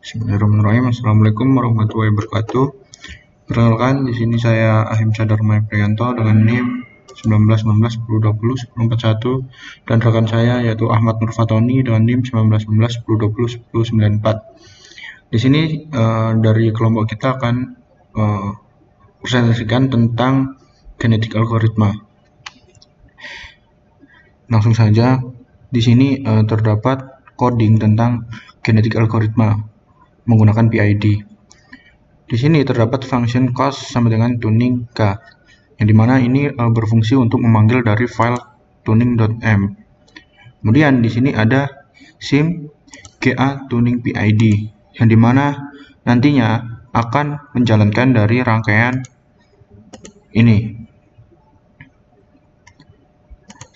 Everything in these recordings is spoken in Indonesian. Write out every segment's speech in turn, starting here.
Bismillahirrahmanirrahim. Assalamualaikum warahmatullahi wabarakatuh. Perkenalkan, di sini saya Ahim Sadarmaya Priyanto dengan NIM 191910201041 dan rekan saya yaitu Ahmad Nur Fatoni dengan NIM 191910201094. Di sini dari kelompok kita akan presentasikan tentang genetik algoritma. Langsung saja, di sini terdapat coding tentang genetik algoritma menggunakan PID. Di sini terdapat function cost sama dengan tuning k, yang dimana ini berfungsi untuk memanggil dari file tuning.m. Kemudian di sini ada sim ga tuning PID, yang dimana nantinya akan menjalankan dari rangkaian ini.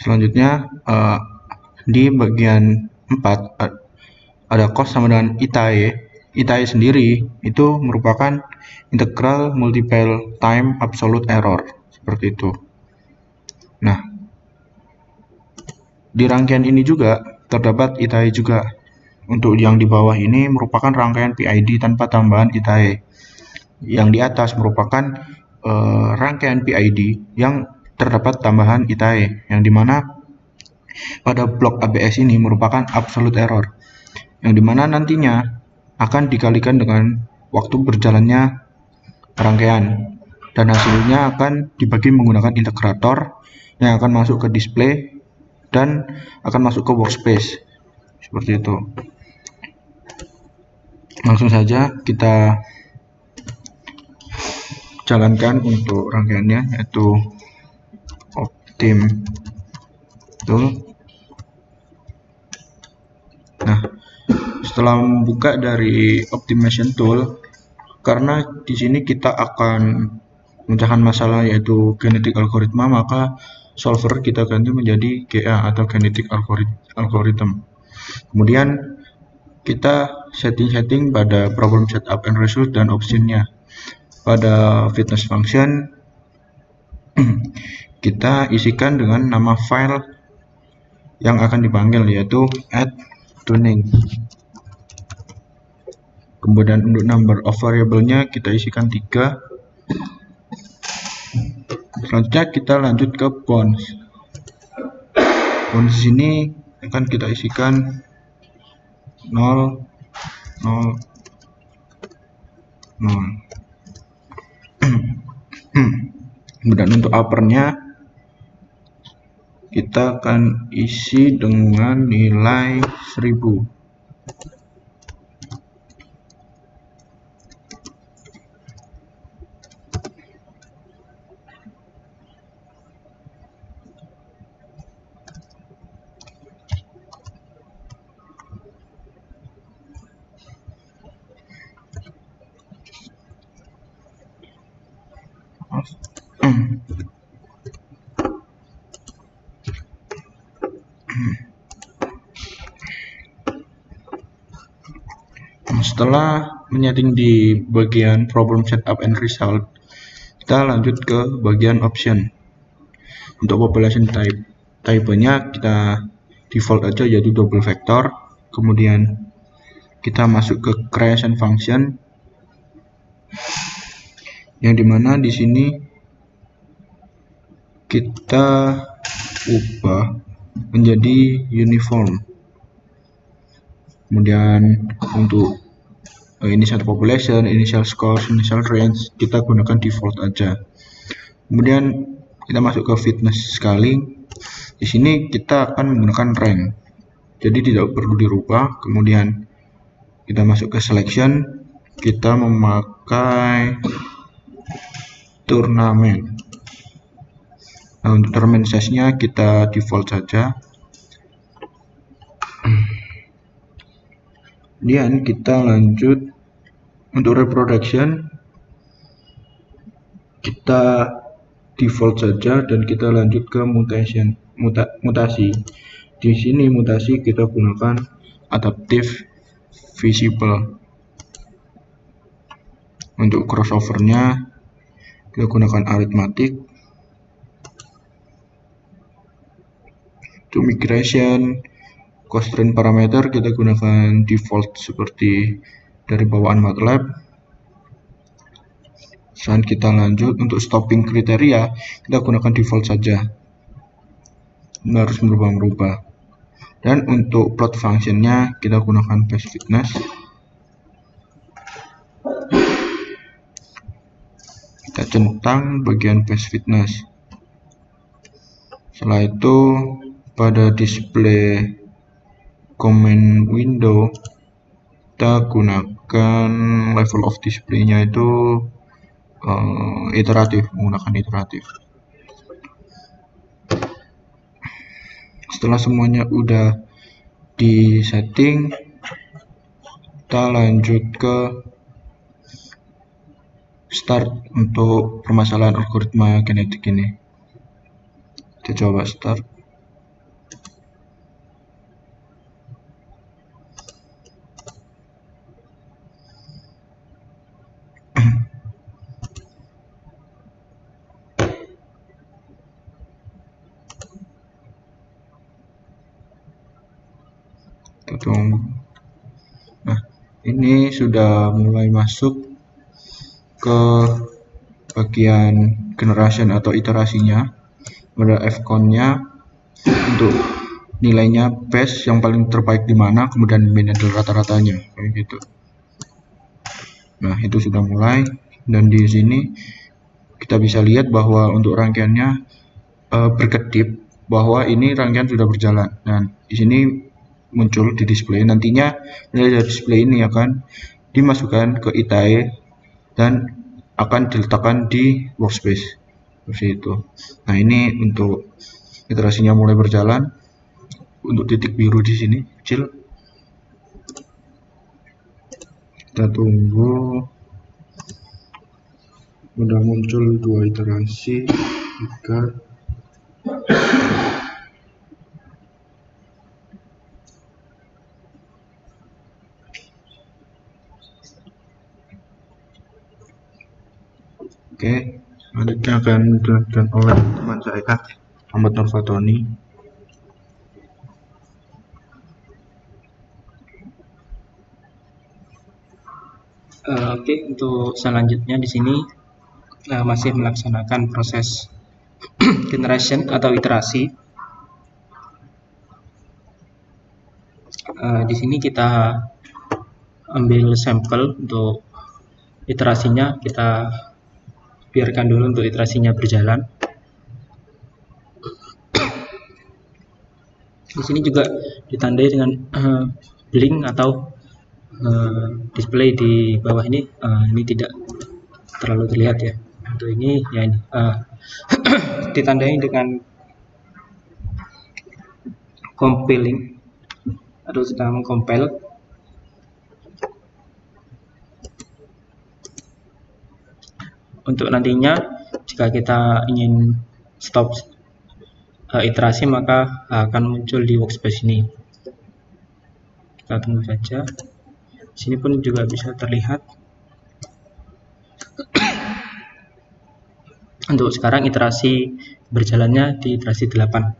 Selanjutnya di bagian 4 ada cost sama dengan itae. Itae sendiri itu merupakan integral multiple time absolute error, seperti itu. Nah, di rangkaian ini juga terdapat itae juga. Untuk yang di bawah ini merupakan rangkaian PID tanpa tambahan itae. Yang di atas merupakan rangkaian PID yang terdapat tambahan itae, yang dimana pada blok ABS ini merupakan absolute error, yang dimana nantinya akan dikalikan dengan waktu berjalannya rangkaian, dan hasilnya akan dibagi menggunakan integrator yang akan masuk ke display dan akan masuk ke workspace, seperti itu. Langsung saja kita jalankan untuk rangkaiannya, yaitu optim tool. Nah, setelah membuka dari optimization tool, karena di sini kita akan memecahkan masalah yaitu genetik algoritma, maka solver kita ganti menjadi GA atau genetic algorithm. Kemudian kita setting pada problem setup and result dan optionnya. Pada fitness function kita isikan dengan nama file yang akan dipanggil, yaitu add tuning. Kemudian untuk number of variable-nya kita isikan 3. Selanjutnya kita lanjut ke bounds. Bounds ini akan kita isikan 0, 0, 0. Kemudian untuk upper-nya kita akan isi dengan nilai 1000. Setelah menyeting di bagian problem setup and result, kita lanjut ke bagian option. Untuk population type-nya kita default aja, yaitu double vector. Kemudian kita masuk ke creation function, yang dimana di sini kita ubah menjadi uniform. Kemudian untuk initial population, initial score, initial range kita gunakan default aja. Kemudian kita masuk ke fitness scaling. Di sini kita akan menggunakan rank, jadi tidak perlu dirubah. Kemudian kita masuk ke selection, kita memakai turnamen. Nah, untuk tournament size-nya kita default saja. Kemudian kita lanjut untuk reproduction, kita default saja dan kita lanjut ke mutasi. Di sini mutasi kita gunakan adaptive visible. Untuk crossover-nya kita gunakan arithmetic. Untuk migration constraint parameter kita gunakan default seperti dari bawaan MATLAB. Selanjutnya kita lanjut untuk stopping kriteria, kita gunakan default saja, tidak harus merubah-merubah. Dan untuk plot functionnya kita gunakan base fitness. Kita centang bagian base fitness. Setelah itu pada display command window kita gunakan level of display-nya itu iteratif, menggunakan iteratif. Setelah semuanya udah di setting, kita lanjut ke start untuk permasalahan algoritma kinetik ini. Kita coba start. Kita tunggu. Nah, ini sudah mulai masuk ke bagian generation atau iterasinya. Pada fcon-nya untuk nilainya base yang paling terbaik di mana, kemudian mean adalah rata-ratanya, kayak gitu. Nah, itu sudah mulai, dan di sini kita bisa lihat bahwa untuk rangkaiannya berkedip bahwa ini rangkaian sudah berjalan. Dan di sini muncul di display. Nantinya nilai dari display ini akan dimasukkan ke ITAE dan akan diletakkan di workspace seperti itu. Nah, ini untuk iterasinya mulai berjalan. Untuk titik biru di sini kecil, kita tunggu. Udah muncul 2 iterasi, 3. Oke, selanjutnya akan dilanjutkan oleh teman saya, Ahmad Nurfatoni. Oke, untuk selanjutnya di sini masih melaksanakan proses generation atau iterasi. Di sini kita ambil sampel untuk iterasinya, kita biarkan dulu untuk iterasinya berjalan. Di sini juga ditandai dengan blink atau display di bawah ini. Ini tidak terlalu terlihat ya. Untuk ini ya ini ditandai dengan compiling atau sedang mengcompile. Untuk nantinya jika kita ingin stop iterasi, maka akan muncul di workspace ini. Kita tunggu saja. Sini pun juga bisa terlihat. Untuk sekarang iterasi berjalannya di iterasi 8.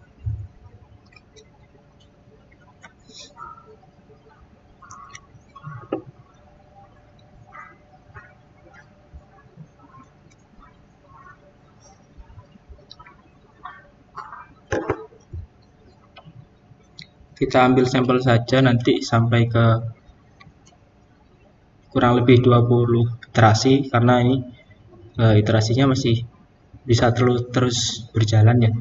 Kita ambil sampel saja nanti sampai ke kurang lebih 20 iterasi, karena ini iterasinya masih bisa terus berjalan ya.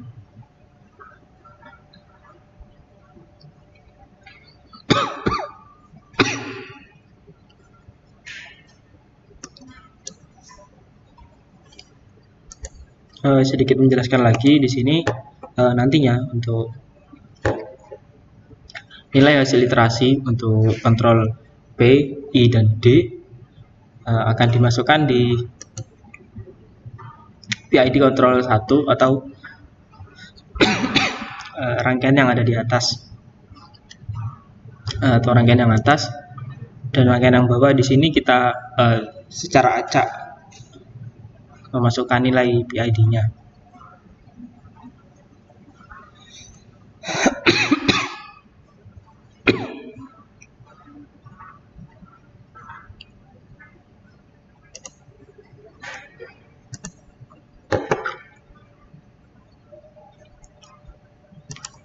Sedikit menjelaskan lagi di sini, nantinya untuk nilai hasil iterasi untuk kontrol B, I, dan D akan dimasukkan di PID kontrol 1 atau rangkaian yang ada di atas, atau rangkaian yang atas, dan rangkaian yang bawah. Di sini kita secara acak memasukkan nilai PID-nya.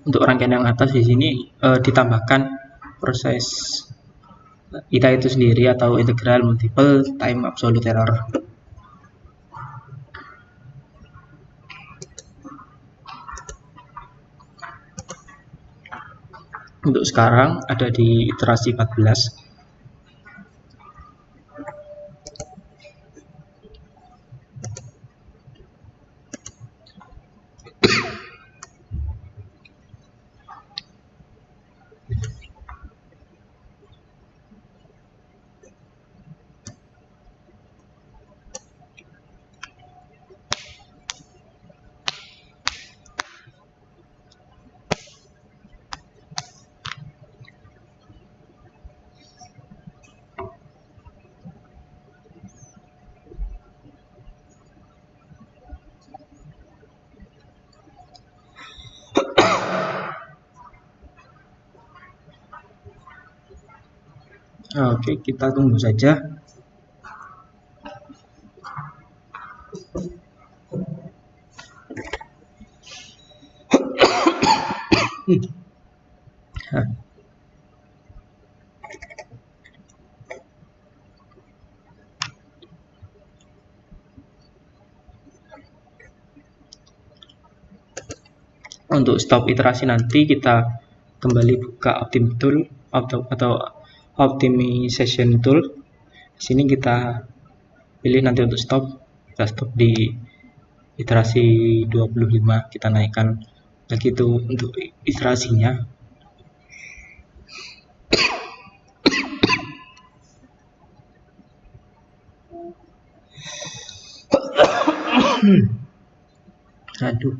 untuk rangkaian yang atas di sini ditambahkan proses ita itu sendiri atau integral multiple time absolute error. Untuk sekarang ada di iterasi 14. Oke, kita tunggu saja. Untuk stop iterasi nanti kita kembali buka Optim Tool atau Optimization Tool. Di sini kita pilih nanti untuk stop, kita stop di iterasi 25, kita naikkan lagi itu untuk iterasinya. Aduh.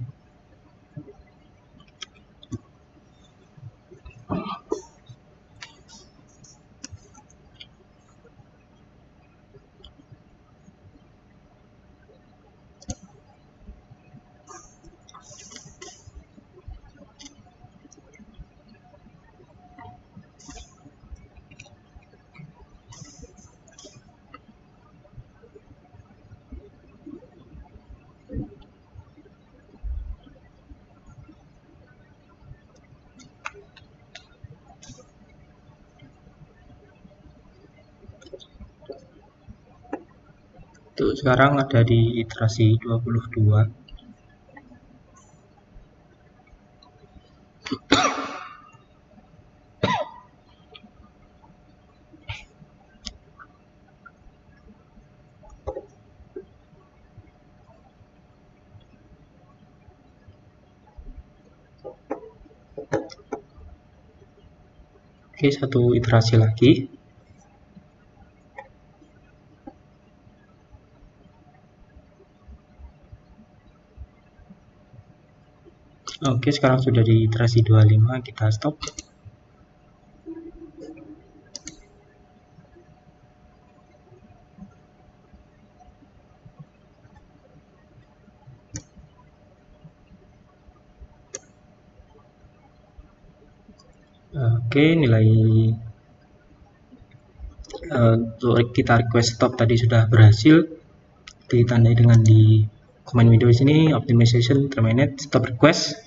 Untuk sekarang ada di iterasi 22. Oke, satu iterasi lagi. Oke, sekarang sudah di iterasi 25, kita stop. Oke, nilai untuk kita request stop tadi sudah berhasil, ditandai dengan di command window sini optimization terminate stop request.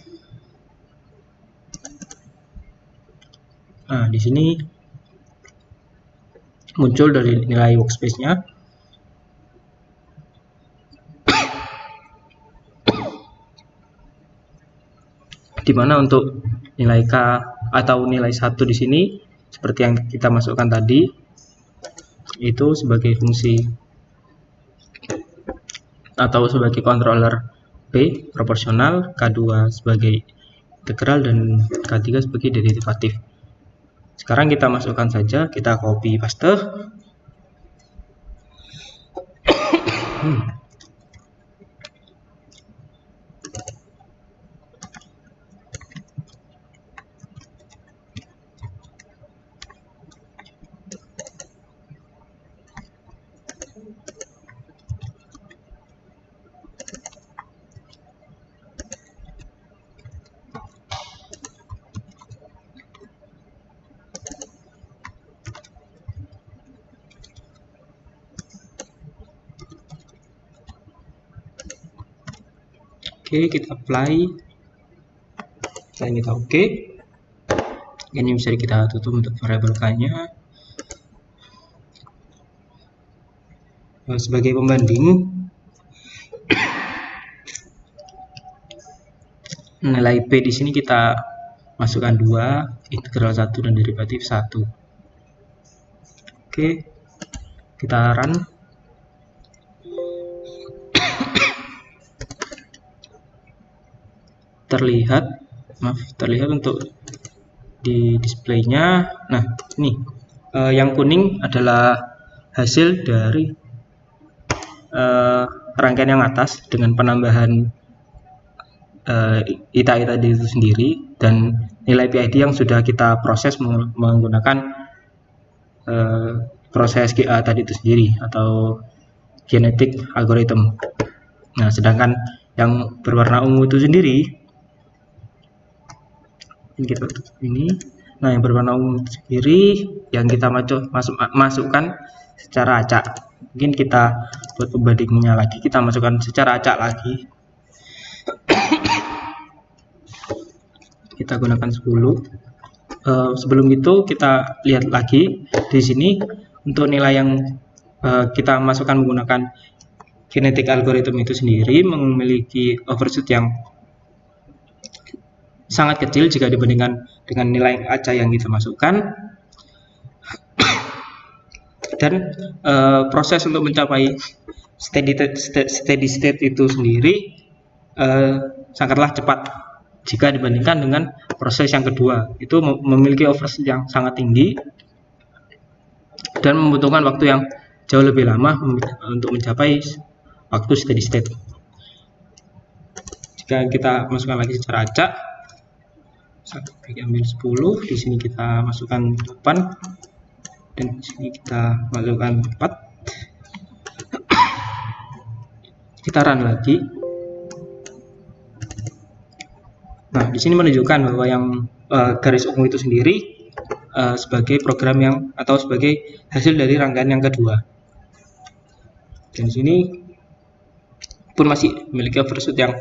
Nah, di sini muncul dari nilai workspace-nya. Dimana untuk nilai K atau nilai 1 di sini seperti yang kita masukkan tadi itu sebagai fungsi atau sebagai controller P proporsional, K2 sebagai integral, dan K3 sebagai derivatif. Sekarang kita masukkan saja, kita copy paste. Oke, kita apply. Setelah kita oke, ini bisa kita tutup untuk variabel k-nya. Sebagai pembanding, nilai P di sini kita masukkan 2, integral 1 dan derivatif 1. Oke, kita run. Terlihat untuk di displaynya. Nah, ini yang kuning adalah hasil dari rangkaian yang atas dengan penambahan ITI tadi itu sendiri dan nilai PID yang sudah kita proses menggunakan proses GA tadi itu sendiri atau genetic algorithm. Nah, sedangkan yang berwarna ungu itu sendiri, kita tutup ini. Nah, yang berwarna ungu itu sendiri yang kita masukkan secara acak. Mungkin kita buat pembandingnya lagi, kita masukkan secara acak lagi. Kita gunakan 10. Sebelum itu kita lihat lagi di sini untuk nilai yang kita masukkan menggunakan genetic algorithm itu sendiri memiliki overshoot yang sangat kecil jika dibandingkan dengan nilai acak yang kita masukkan. Dan proses untuk mencapai steady state itu sendiri sangatlah cepat jika dibandingkan dengan proses yang kedua. Itu memiliki overshoot yang sangat tinggi dan membutuhkan waktu yang jauh lebih lama untuk mencapai waktu steady state. Jika kita masukkan lagi secara acak, kita ambil 10, di sini kita masukkan 8 dan di sini kita masukkan 4. Kita run lagi. Nah, di sini menunjukkan bahwa yang garis ungu itu sendiri sebagai program yang atau sebagai hasil dari rangkaian yang kedua. Dan di sini pun masih memiliki overshoot yang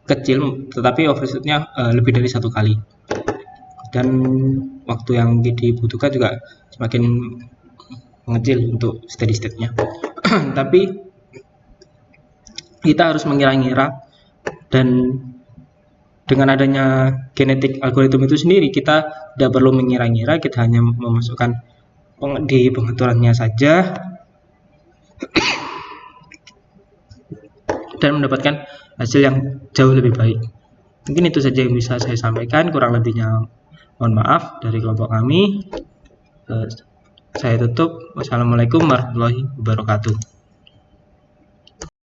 kecil, tetapi overshootnya lebih dari 1 kali. Dan waktu yang dibutuhkan juga semakin mengecil untuk steady state-nya. Tapi kita harus mengira-ngira, dan dengan adanya genetic algorithm itu sendiri kita tidak perlu mengira-ngira, kita hanya memasukkan di pengaturannya saja dan mendapatkan hasil yang jauh lebih baik. Mungkin itu saja yang bisa saya sampaikan, kurang lebihnya mohon maaf dari kelompok kami. Saya tutup. Wassalamualaikum warahmatullahi wabarakatuh.